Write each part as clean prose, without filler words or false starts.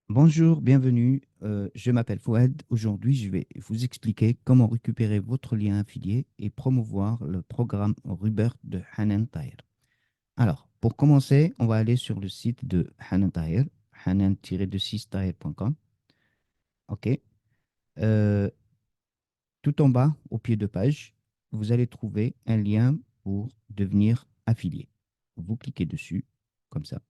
Bonjour, bienvenue. Je m'appelle Fouad. Aujourd'hui, je vais vous expliquer comment récupérer votre lien affilié et promouvoir le programme Rubert de Hanan Tahir. Alors, pour commencer, on va aller sur le site de Hanan Tahir, hanan-tahir.com. OK. Euh, Tout en bas, au pied de page, vous allez trouver un lien pour devenir affilié. Vous cliquez dessus, comme ça,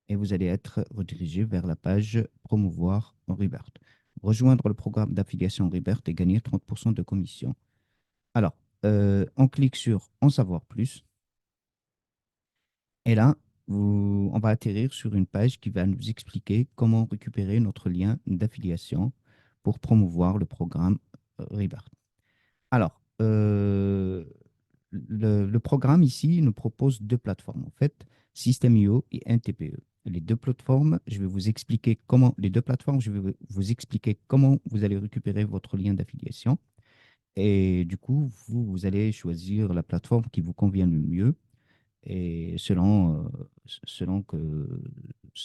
et vous allez être redirigé vers la page Promouvoir Rebirth. Rejoindre le programme d'affiliation Rebirth et gagner 30% de commission. Alors, on clique sur En savoir plus et là, on va atterrir sur une page qui va nous expliquer comment récupérer notre lien d'affiliation pour promouvoir le programme Rebirth. Alors, le programme ici nous propose deux plateformes, en fait, System.io et NTPE. Les deux plateformes, je vais vous expliquer comment, les deux plateformes, je vais vous expliquer comment vous allez récupérer votre lien d'affiliation. Et du coup, vous allez choisir la plateforme qui vous convient le mieux et selon ce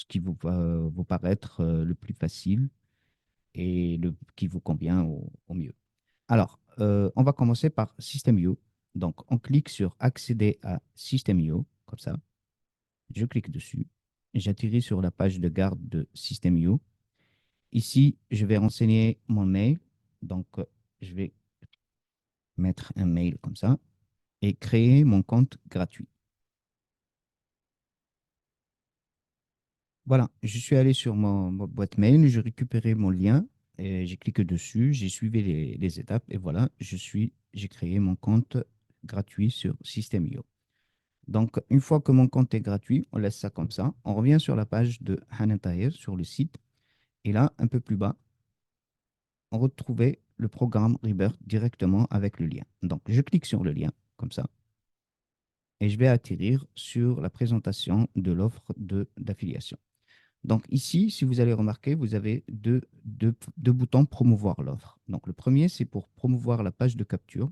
qui vous va vous paraître le plus facile et qui vous convient au mieux. Alors, on va commencer par System.io. Donc, on clique sur Accéder à System.io, comme ça. Je clique dessus. J'atterris sur la page de garde de System.io. Ici, je vais renseigner mon mail. Donc, je vais mettre un mail comme ça et créer mon compte gratuit. Voilà, je suis allé sur ma boîte mail, j'ai récupéré mon lien, et j'ai cliqué dessus, j'ai suivi les étapes et voilà, j'ai créé mon compte gratuit sur System.io. Donc, une fois que mon compte est gratuit, on laisse ça comme ça. On revient sur la page de Hanan Tahir sur le site. Et là, un peu plus bas, on retrouvait le programme Rebirth directement avec le lien. Donc, je clique sur le lien comme ça et je vais atterrir sur la présentation de l'offre d'affiliation. Donc, ici, si vous allez remarquer, vous avez deux boutons promouvoir l'offre. Donc, le premier, c'est pour promouvoir la page de capture.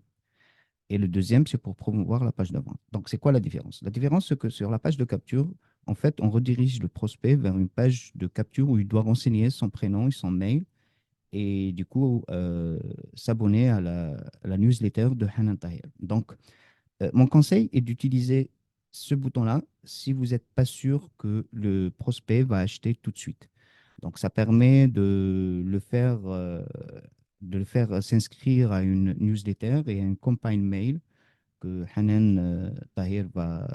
Et le deuxième, c'est pour promouvoir la page de vente. Donc, c'est quoi la différence? La différence, c'est que sur la page de capture, en fait, on redirige le prospect vers une page de capture où il doit renseigner son prénom et son mail et du coup, s'abonner à la newsletter de Hanan Tahir. Donc, mon conseil est d'utiliser ce bouton-là si vous n'êtes pas sûr que le prospect va acheter tout de suite. Donc, ça permet de le faire s'inscrire à une newsletter et à une campagne mail que Hanan Tahir va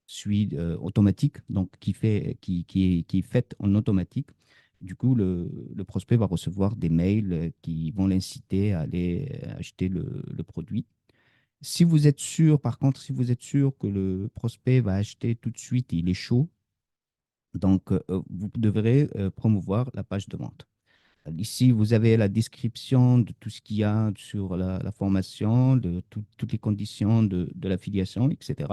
suivre automatique, donc qui est faite en automatique. Du coup, le prospect va recevoir des mails qui vont l'inciter à aller acheter le produit. Si vous êtes sûr, par contre, si vous êtes sûr que le prospect va acheter tout de suite, il est chaud, donc vous devrez promouvoir la page de vente. Ici, vous avez la description de tout ce qu'il y a sur la formation, de toutes les conditions de l'affiliation, etc.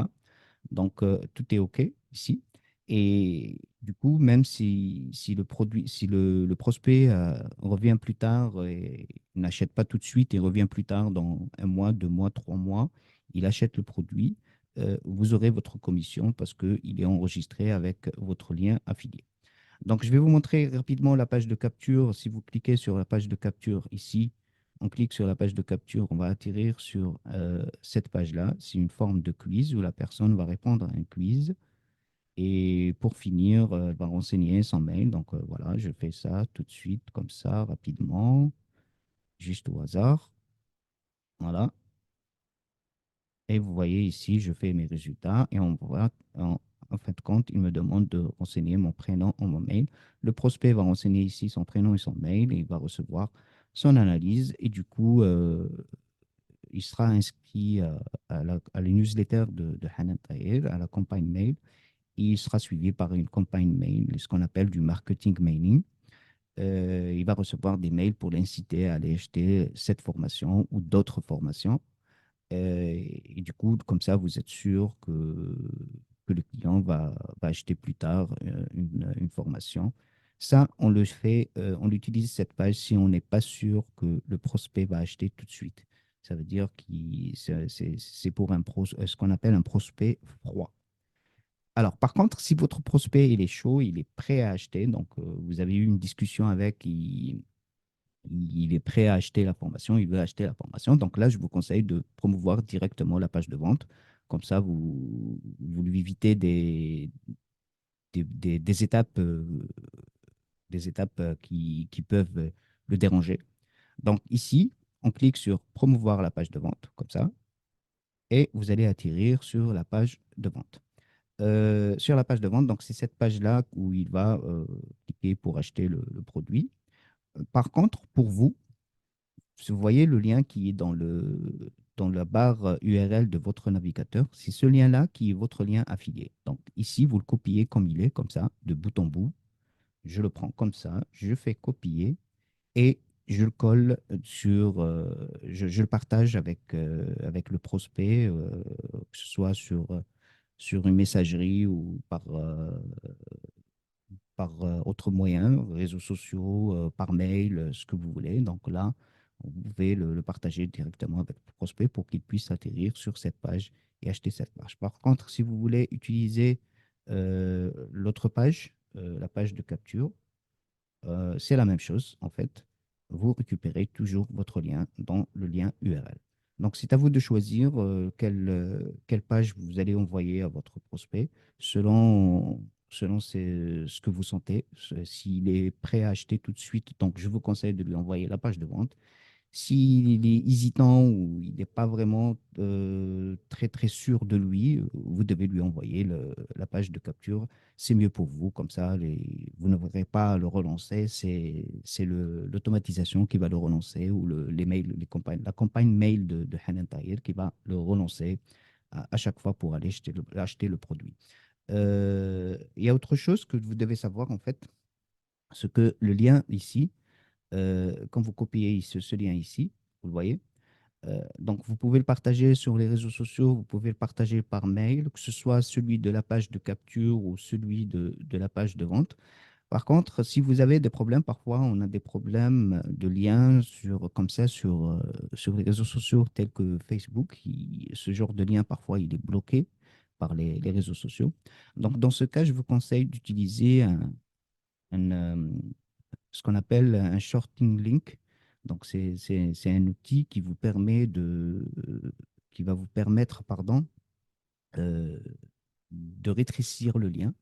Donc, tout est OK ici. Et du coup, même si le produit, si le prospect revient plus tard et n'achète pas tout de suite et revient plus tard dans un mois, 2 mois, 3 mois, il achète le produit, vous aurez votre commission parce qu'il est enregistré avec votre lien affilié. Donc, je vais vous montrer rapidement la page de capture. Si vous cliquez sur la page de capture ici, on clique sur la page de capture, on va atterrir sur cette page-là. C'est une forme de quiz où la personne va répondre à un quiz. Et pour finir, elle va renseigner son mail. Donc voilà, je fais ça tout de suite, comme ça, rapidement, juste au hasard. Voilà. Et vous voyez ici, je fais mes résultats et on voit, en fin de compte, il me demande de renseigner mon prénom ou mon mail. Le prospect va renseigner ici son prénom et son mail et il va recevoir son analyse et du coup, il sera inscrit à la newsletter de Hanan Tahir, à la campagne mail. Et il sera suivi par une campagne mail, ce qu'on appelle du marketing mailing. Il va recevoir des mails pour l'inciter à aller acheter cette formation ou d'autres formations. Et du coup, comme ça, vous êtes sûr que le client va acheter plus tard une formation. Ça, on le fait, on utilise cette page si on n'est pas sûr que le prospect va acheter tout de suite. Ça veut dire que c'est pour ce qu'on appelle un prospect froid. Alors, par contre, si votre prospect il est chaud, il est prêt à acheter, donc vous avez eu une discussion avec, il est prêt à acheter la formation, il veut acheter la formation. Donc là, je vous conseille de promouvoir directement la page de vente. Comme ça, vous lui évitez des étapes, qui peuvent le déranger. Donc ici, on clique sur promouvoir la page de vente, comme ça, et vous allez atterrir sur la page de vente. Sur la page de vente, donc c'est cette page-là où il va cliquer pour acheter le produit. Par contre, pour vous, vous voyez le lien qui est dans la barre URL de votre navigateur. C'est ce lien-là qui est votre lien affilié. Donc ici, vous le copiez comme il est, comme ça, de bout en bout. Je le prends comme ça, je fais copier et je le colle je le partage avec le prospect, que ce soit sur une messagerie ou par autre moyen, réseaux sociaux, par mail, ce que vous voulez. Donc là, vous pouvez le partager directement avec le prospect pour qu'il puisse atterrir sur cette page et acheter cette page. Par contre, si vous voulez utiliser l'autre page, la page de capture, c'est la même chose, en fait. Vous récupérez toujours votre lien dans le lien URL. Donc, c'est à vous de choisir quelle page vous allez envoyer à votre prospect selon ce que vous sentez. S'il est prêt à acheter tout de suite, donc je vous conseille de lui envoyer la page de vente. S'il est hésitant ou il n'est pas vraiment très très sûr de lui, vous devez lui envoyer la page de capture. C'est mieux pour vous, comme ça vous ne devrez pas le relancer. C'est l'automatisation qui va le relancer ou les mails, la campagne mail de Hanan Tahir qui va le relancer à chaque fois pour aller acheter le produit. Il y a autre chose que vous devez savoir en fait, ce que le lien ici, quand vous copiez ce lien ici, vous le voyez, donc vous pouvez le partager sur les réseaux sociaux, vous pouvez le partager par mail, que ce soit celui de la page de capture ou celui de la page de vente. Par contre, si vous avez des problèmes, parfois on a des problèmes de liens comme ça sur les réseaux sociaux tels que Facebook. Ce genre de lien, parfois, il est bloqué par les réseaux sociaux. Donc, dans ce cas, je vous conseille d'utiliser un, euh, ce qu'on appelle un shorting link. Donc, c'est un outil qui va vous permettre, pardon, euh, de rétrécir le lien.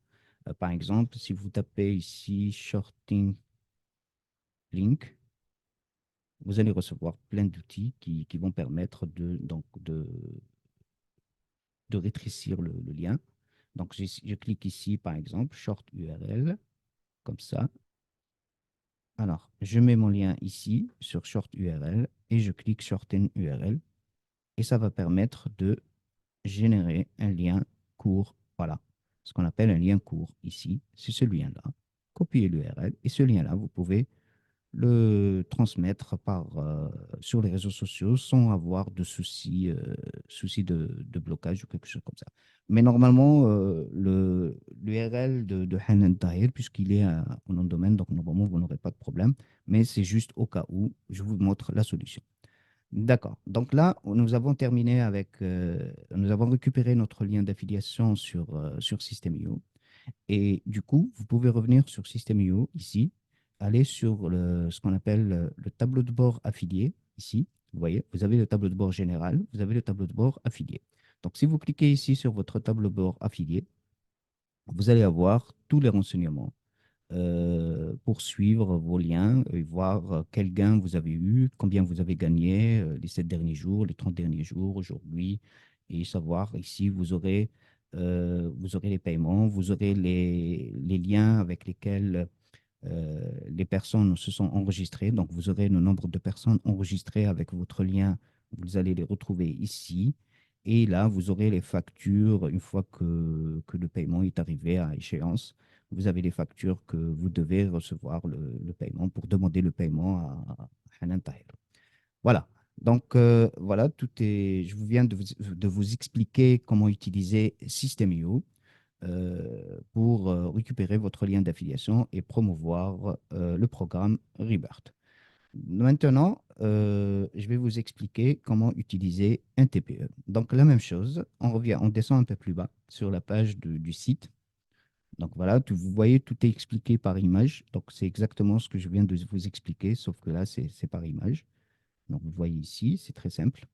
Par exemple, si vous tapez ici shorting link, vous allez recevoir plein d'outils qui vont permettre de rétrécir le lien. Donc, je clique ici, par exemple, short URL, comme ça. Alors, je mets mon lien ici sur short URL et je clique shorten URL et ça va permettre de générer un lien court. Voilà, ce qu'on appelle un lien court ici, c'est ce lien-là. Copiez l'URL et ce lien-là, vous pouvez le transmettre sur les réseaux sociaux sans avoir de soucis de blocage ou quelque chose comme ça. Mais normalement, l'URL de Hanan Tahir, puisqu'il est en nom de domaine, donc normalement, vous n'aurez pas de problème. Mais c'est juste au cas où, je vous montre la solution. D'accord. Donc là, nous avons récupéré notre lien d'affiliation sur System.io. Et du coup, vous pouvez revenir sur System.io ici, aller sur ce qu'on appelle le tableau de bord affilié ici. Vous voyez, vous avez le tableau de bord général, vous avez le tableau de bord affilié. Donc, si vous cliquez ici sur votre tableau de bord affilié, vous allez avoir tous les renseignements pour suivre vos liens et voir quel gain vous avez eu, combien vous avez gagné les 7 derniers jours, les 30 derniers jours, aujourd'hui, et savoir ici, vous aurez les paiements, vous aurez les liens avec lesquels les personnes se sont enregistrées. Donc, vous aurez le nombre de personnes enregistrées avec votre lien. Vous allez les retrouver ici. Et là, vous aurez les factures une fois que le paiement est arrivé à échéance. Vous avez les factures que vous devez recevoir le paiement pour demander le paiement à Hanan Tahir. Voilà. Donc, voilà, je vous viens de vous expliquer comment utiliser System.io pour récupérer votre lien d'affiliation et promouvoir le programme Rebirth. Maintenant, je vais vous expliquer comment utiliser un TPE. Donc, la même chose, on revient, on descend un peu plus bas sur la page du site. Donc, voilà, vous voyez, tout est expliqué par image. Donc, c'est exactement ce que je viens de vous expliquer, sauf que là, c'est par image. Donc, vous voyez ici, c'est très simple.